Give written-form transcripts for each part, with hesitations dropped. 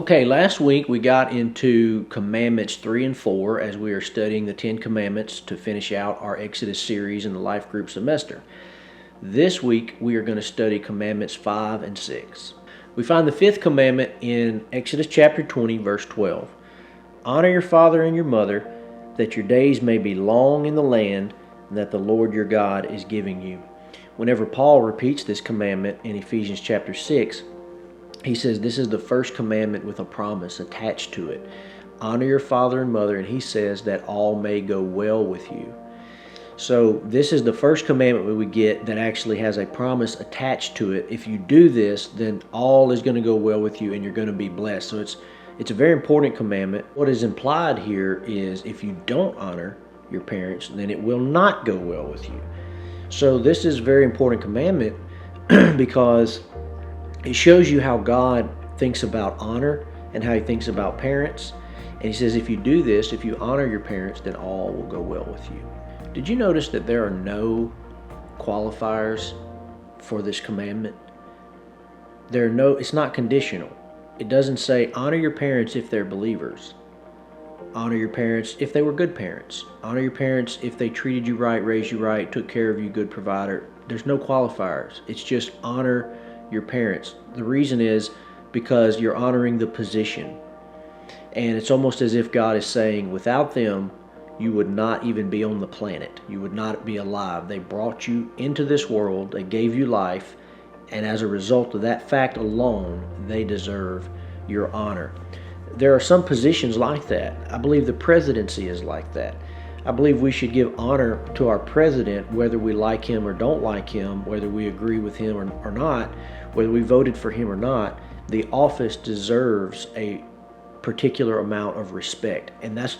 Okay, last week we got into Commandments 3 and 4 as we are studying the 10 Commandments to finish out our Exodus series in the Life Group semester. This week we are going to study Commandments 5 and 6. We find the fifth commandment in Exodus chapter 20, verse 12. Honor your father and your mother, that your days may be long in the land that the Lord your God is giving you. Whenever Paul repeats this commandment in Ephesians chapter 6, he says this is the first commandment with a promise attached to it. Honor your father and mother, and he says that all may go well with you. So this is the first commandment we get that actually has a promise attached to it. If you do this, then all is going to go well with you and you're going to be blessed. So it's a very important commandment. What is implied here is if you don't honor your parents, then it will not go well with you. So this is a very important commandment because it shows you how God thinks about honor and how he thinks about parents. And he says if you do this, if you honor your parents, then all will go well with you. Did you notice that there are no qualifiers for this commandment? It's not conditional. It doesn't say honor your parents if they're believers. Honor your parents if they were good parents. Honor your parents if they treated you right, raised you right, took care of you, good provider. There's no qualifiers. It's just honor your parents. The reason is because you're honoring the position. And it's almost as if God is saying, without them, you would not even be on the planet. You would not be alive. They brought you into this world. They gave you life. And as a result of that fact alone, they deserve your honor. There are some positions like that. I believe the presidency is like that. I believe we should give honor to our president, whether we like him or don't like him, whether we agree with him or not, whether we voted for him or not. The office deserves a particular amount of respect. And that's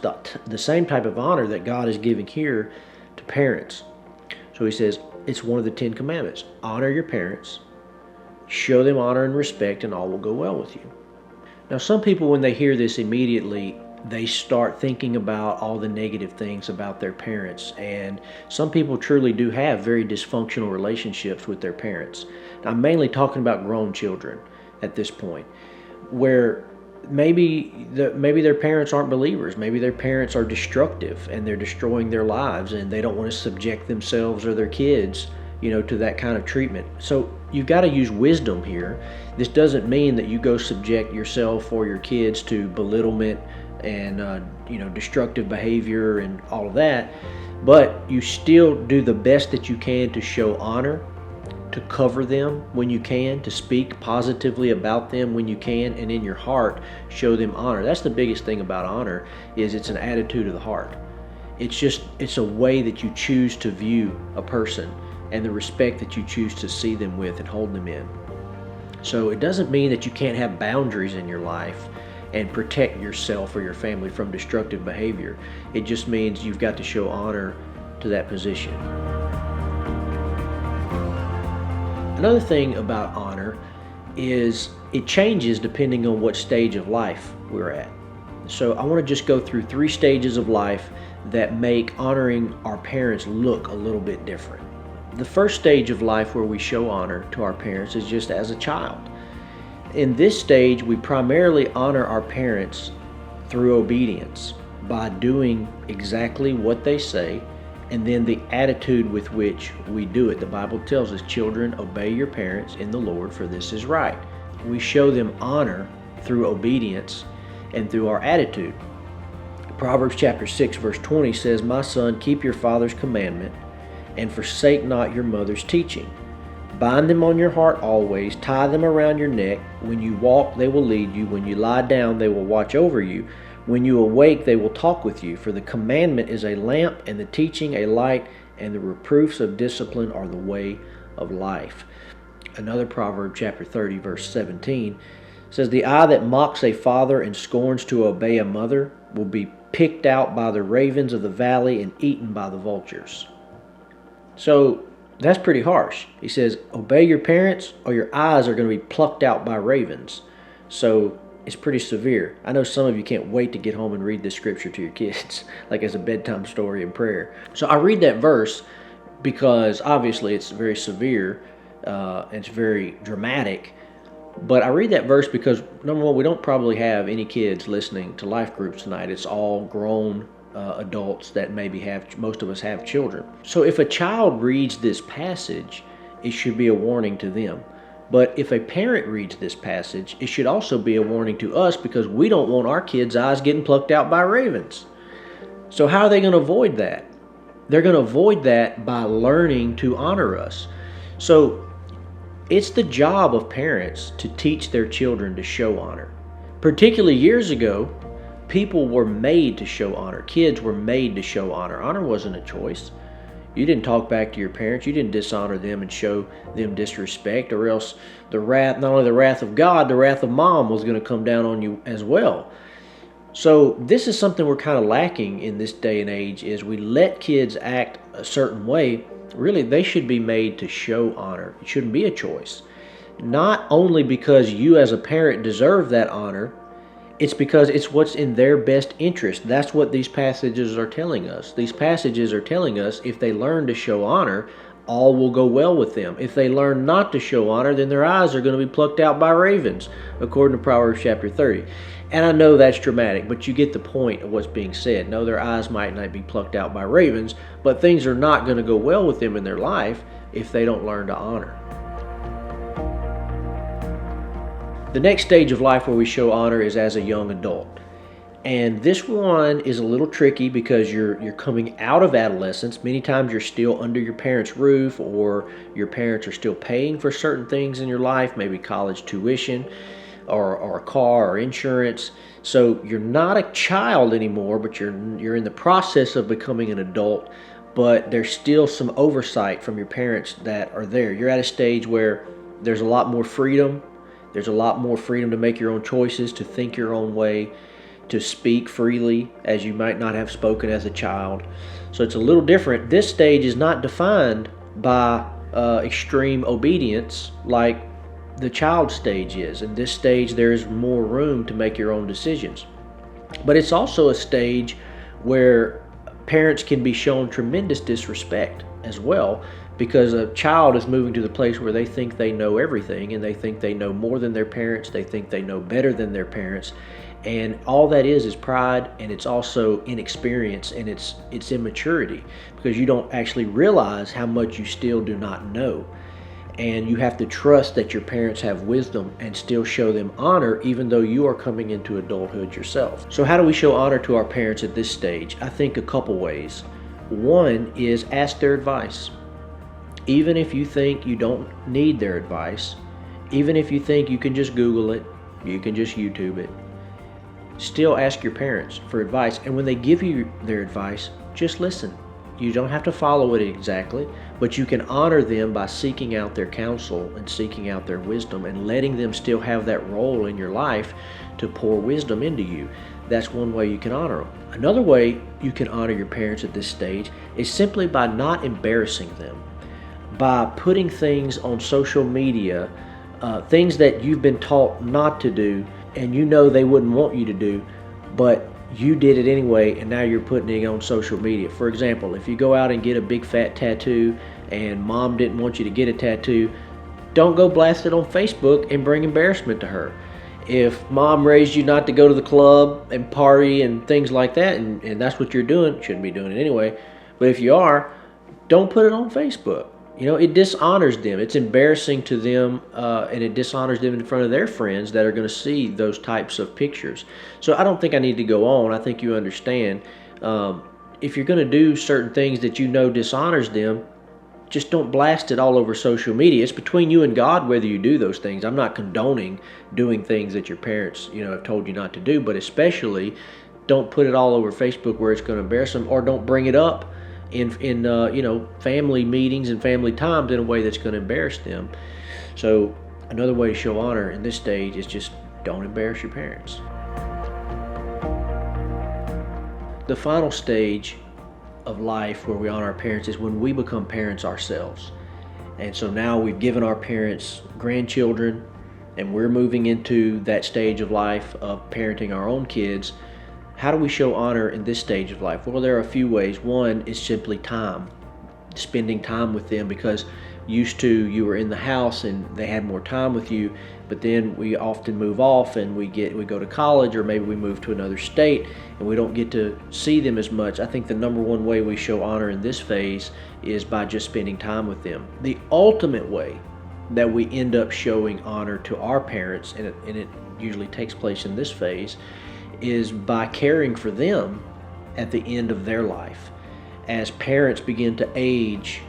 the same type of honor that God is giving here to parents. So he says, it's one of the 10 commandments. Honor your parents, show them honor and respect, and all will go well with you. Now, some people, when they hear this immediately, they start thinking about all the negative things about their parents. And some people truly do have very dysfunctional relationships with their parents. I'm mainly talking about grown children at this point, where maybe their parents aren't believers. Maybe their parents are destructive and they're destroying their lives and they don't want to subject themselves or their kids, to that kind of treatment. So you've got to use wisdom here. This doesn't mean that you go subject yourself or your kids to belittlement and destructive behavior and all of that, but you still do the best that you can to show honor, to cover them when you can, to speak positively about them when you can, and in your heart show them honor. That's the biggest thing about honor, is it's an attitude of the heart. It's a way that you choose to view a person and the respect that you choose to see them with and hold them in. So it doesn't mean that you can't have boundaries in your life and protect yourself or your family from destructive behavior. It just means you've got to show honor to that position. Another thing about honor is it changes depending on what stage of life we're at. So I want to just go through 3 stages of life that make honoring our parents look a little bit different. The first stage of life where we show honor to our parents is just as a child. In this stage, we primarily honor our parents through obedience by doing exactly what they say, and then the attitude with which we do it. The Bible tells us, children, obey your parents in the Lord, for this is right. We show them honor through obedience and through our attitude. Proverbs chapter 6 verse 20 says, my son, keep your father's commandment and forsake not your mother's teaching. Bind them on your heart always, tie them around your neck. When you walk, they will lead you. When you lie down, they will watch over you. When you awake, they will talk with you. For the commandment is a lamp, and the teaching a light, and the reproofs of discipline are the way of life. Another proverb, chapter 30, verse 17, says, the eye that mocks a father and scorns to obey a mother will be picked out by the ravens of the valley and eaten by the vultures. So that's pretty harsh. He says, obey your parents or your eyes are going to be plucked out by ravens. So it's pretty severe. I know some of you can't wait to get home and read this scripture to your kids, like as a bedtime story and prayer. So I read that verse because obviously it's very severe and it's very dramatic. But I read that verse because, number one, we don't probably have any kids listening to life groups tonight. It's all grown adults that maybe most of us have children. So if a child reads this passage, it should be a warning to them. But if a parent reads this passage, it should also be a warning to us because we don't want our kids' eyes getting plucked out by ravens. So how are they going to avoid that? They're going to avoid that by learning to honor us. So it's the job of parents to teach their children to show honor. Particularly years ago, people were made to show honor. Kids were made to show honor. Honor wasn't a choice. You didn't talk back to your parents. You didn't dishonor them and show them disrespect, or else not only the wrath of God, the wrath of mom was going to come down on you as well. So this is something we're kind of lacking in this day and age, is we let kids act a certain way. Really, they should be made to show honor. It shouldn't be a choice. Not only because you as a parent deserve that honor, it's because it's what's in their best interest. That's what these passages are telling us. These passages are telling us if they learn to show honor, all will go well with them. If they learn not to show honor, then their eyes are going to be plucked out by ravens, according to Proverbs chapter 30. And I know that's dramatic, but you get the point of what's being said. No, their eyes might not be plucked out by ravens, but things are not going to go well with them in their life if they don't learn to honor. The next stage of life where we show honor is as a young adult. And this one is a little tricky because you're coming out of adolescence. Many times you're still under your parents' roof, or your parents are still paying for certain things in your life, maybe college tuition or a car or insurance. So you're not a child anymore, but you're in the process of becoming an adult, but there's still some oversight from your parents that are there. You're at a stage where there's a lot more freedom. There's a lot more freedom to make your own choices, to think your own way, to speak freely as you might not have spoken as a child. So it's a little different. This stage is not defined by extreme obedience like the child stage is. In this stage, there's more room to make your own decisions. But it's also a stage where parents can be shown tremendous disrespect as well, because a child is moving to the place where they think they know everything, and they think they know more than their parents. They think they know better than their parents. And all that is pride, and it's also inexperience, and it's immaturity, because you don't actually realize how much you still do not know. And you have to trust that your parents have wisdom and still show them honor, even though you are coming into adulthood yourself. So how do we show honor to our parents at this stage? I think a couple ways. One is ask their advice. Even if you think you don't need their advice, even if you think you can just Google it, you can just YouTube it, still ask your parents for advice. And when they give you their advice, just listen. You don't have to follow it exactly, but you can honor them by seeking out their counsel and seeking out their wisdom and letting them still have that role in your life to pour wisdom into you. That's one way you can honor them. Another way you can honor your parents at this stage is simply by not embarrassing them, by putting things on social media, things that you've been taught not to do and you know they wouldn't want you to do, but you did it anyway, and now you're putting it on social media. For example, if you go out and get a big fat tattoo and mom didn't want you to get a tattoo, don't go blast it on Facebook and bring embarrassment to her. If mom raised you not to go to the club and party and things like that, and that's what you're doing, shouldn't be doing it anyway, but if you are, don't put it on Facebook. You know, it dishonors them. It's embarrassing to them, and it dishonors them in front of their friends that are going to see those types of pictures. So I don't think I need to go on. I think you understand. If you're going to do certain things that you know dishonors them, just don't blast it all over social media. It's between you and God whether you do those things. I'm not condoning doing things that your parents, have told you not to do, but especially don't put it all over Facebook where it's going to embarrass them, or don't bring it up in family meetings and family times in a way that's going to embarrass them. So another way to show honor in this stage is just don't embarrass your parents. The final stage of life where we honor our parents is when we become parents ourselves. And so now we've given our parents grandchildren, and we're moving into that stage of life of parenting our own kids. How do we show honor in this stage of life? Well, there are a few ways. One is simply time, spending time with them, because used to, you were in the house and they had more time with you, but then we often move off and we go to college, or maybe we move to another state and we don't get to see them as much. I think the number one way we show honor in this phase is by just spending time with them. The ultimate way that we end up showing honor to our parents, and it usually takes place in this phase, is by caring for them at the end of their life. As parents begin to age,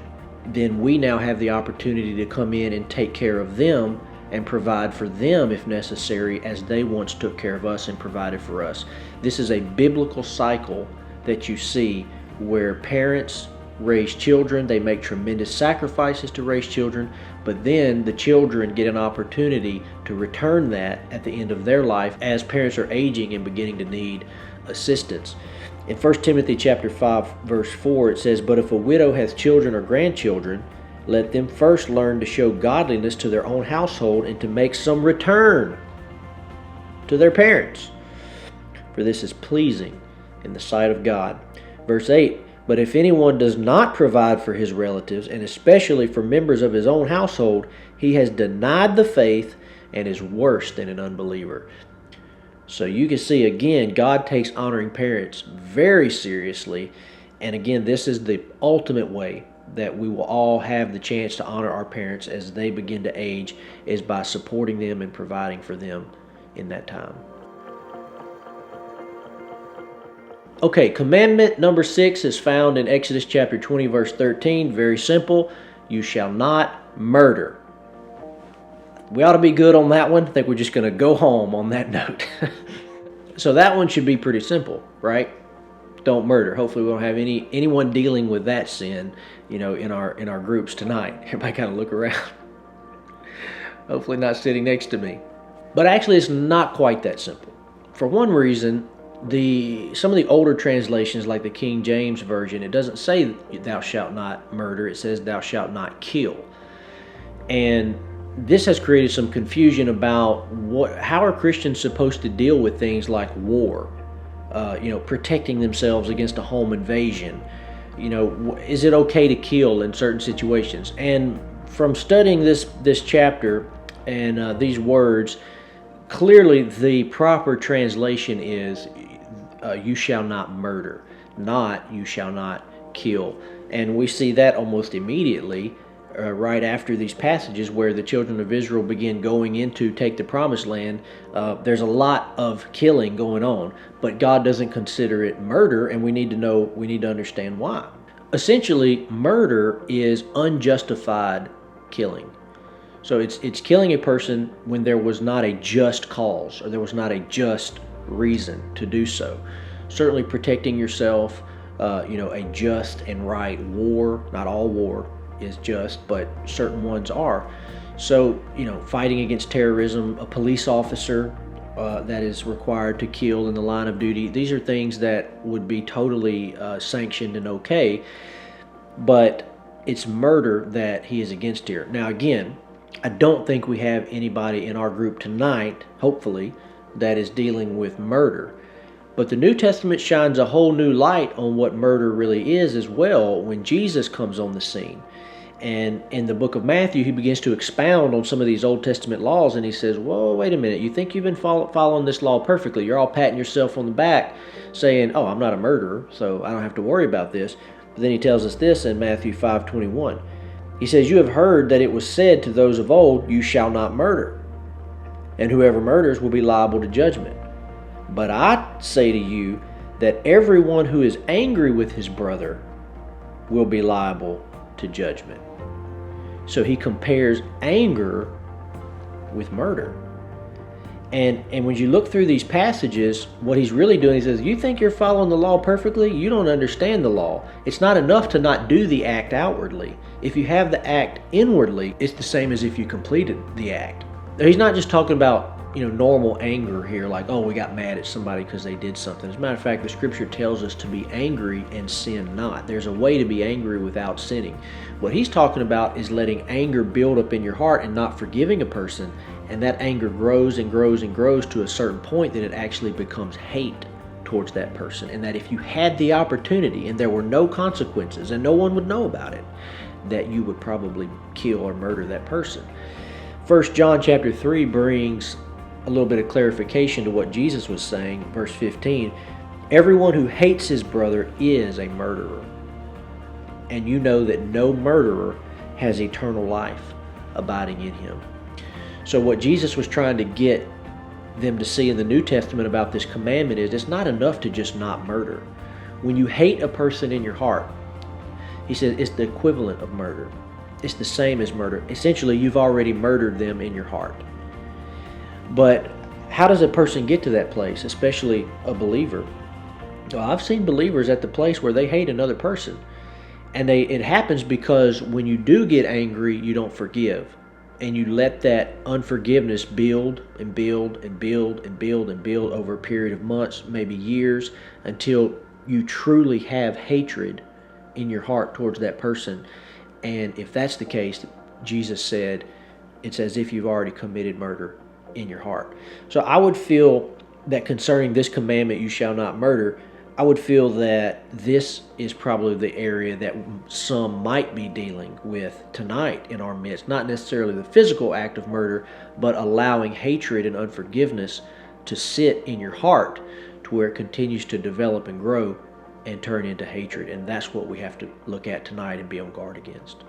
then we now have the opportunity to come in and take care of them and provide for them if necessary, as they once took care of us and provided for us. This is a biblical cycle that you see where parents raise children, they make tremendous sacrifices to raise children, but then the children get an opportunity to return that at the end of their life as parents are aging and beginning to need assistance. In 1 Timothy chapter 5, verse 4, it says, "But if a widow hath children or grandchildren, let them first learn to show godliness to their own household and to make some return to their parents. For this is pleasing in the sight of God." Verse 8, "But if anyone does not provide for his relatives, and especially for members of his own household, he has denied the faith and is worse than an unbeliever." So you can see, again, God takes honoring parents very seriously. And again, this is the ultimate way that we will all have the chance to honor our parents as they begin to age, is by supporting them and providing for them in that time. Okay, commandment number 6 is found in Exodus chapter 20, verse 13. Very simple. You shall not murder. We ought to be good on that one. I think we're just going to go home on that note. So that one should be pretty simple, right? Don't murder. Hopefully we won't have anyone dealing with that sin, in our groups tonight. Everybody kind of look around. Hopefully not sitting next to me. But actually it's not quite that simple. For one reason, some of the older translations, like the King James Version, it doesn't say thou shalt not murder. It says thou shalt not kill. And this has created some confusion about how are Christians supposed to deal with things like war, protecting themselves against a home invasion. Is it okay to kill in certain situations? And from studying this chapter and these words, clearly the proper translation is you shall not murder, not you shall not kill. And we see that almost immediately right after these passages where the children of Israel begin going in to take the promised land. There's a lot of killing going on, but God doesn't consider it murder, and we need to understand why. Essentially, murder is unjustified killing. So it's killing a person when there was not a just cause, or there was not a just reason to do so. Certainly protecting yourself, a just and right war. Not all war is just, but certain ones are. So, fighting against terrorism, a police officer that is required to kill in the line of duty, these are things that would be totally sanctioned and okay, but it's murder that he is against here. Now again, I don't think we have anybody in our group tonight, hopefully, that is dealing with murder. But the New Testament shines a whole new light on what murder really is as well when Jesus comes on the scene. And in the book of Matthew, he begins to expound on some of these Old Testament laws, and he says, whoa, wait a minute, you think you've been following this law perfectly. You're all patting yourself on the back saying, oh, I'm not a murderer, so I don't have to worry about this. But then he tells us this in Matthew 5:21. He says, you have heard that it was said to those of old, you shall not murder, and whoever murders will be liable to judgment. But I say to you that everyone who is angry with his brother will be liable to judgment. So he compares anger with murder. And when you look through these passages, what he's really doing, he says, you think you're following the law perfectly? You don't understand the law. It's not enough to not do the act outwardly. If you have the act inwardly, it's the same as if you completed the act. He's not just talking about normal anger here, like, oh, we got mad at somebody because they did something. As a matter of fact, the scripture tells us to be angry and sin not. There's a way to be angry without sinning. What he's talking about is letting anger build up in your heart and not forgiving a person, and that anger grows and grows and grows to a certain point that it actually becomes hate towards that person. And that if you had the opportunity and there were no consequences and no one would know about it, that you would probably kill or murder that person. 1 John chapter 3 brings a little bit of clarification to what Jesus was saying. Verse 15, everyone who hates his brother is a murderer. And you know that no murderer has eternal life abiding in him. So what Jesus was trying to get them to see in the New Testament about this commandment is it's not enough to just not murder. When you hate a person in your heart, he said it's the equivalent of murder. It's the same as murder. Essentially, you've already murdered them in your heart. But how does a person get to that place, especially a believer? Well, I've seen believers at the place where they hate another person. And it happens because when you do get angry, you don't forgive. And you let that unforgiveness build and build and build and build and build over a period of months, maybe years, until you truly have hatred in your heart towards that person. And if that's the case, Jesus said, it's as if you've already committed murder in your heart. So I would feel that concerning this commandment, you shall not murder, I would feel that this is probably the area that some might be dealing with tonight in our midst. Not necessarily the physical act of murder, but allowing hatred and unforgiveness to sit in your heart to where it continues to develop and grow and turn into hatred. And that's what we have to look at tonight and be on guard against.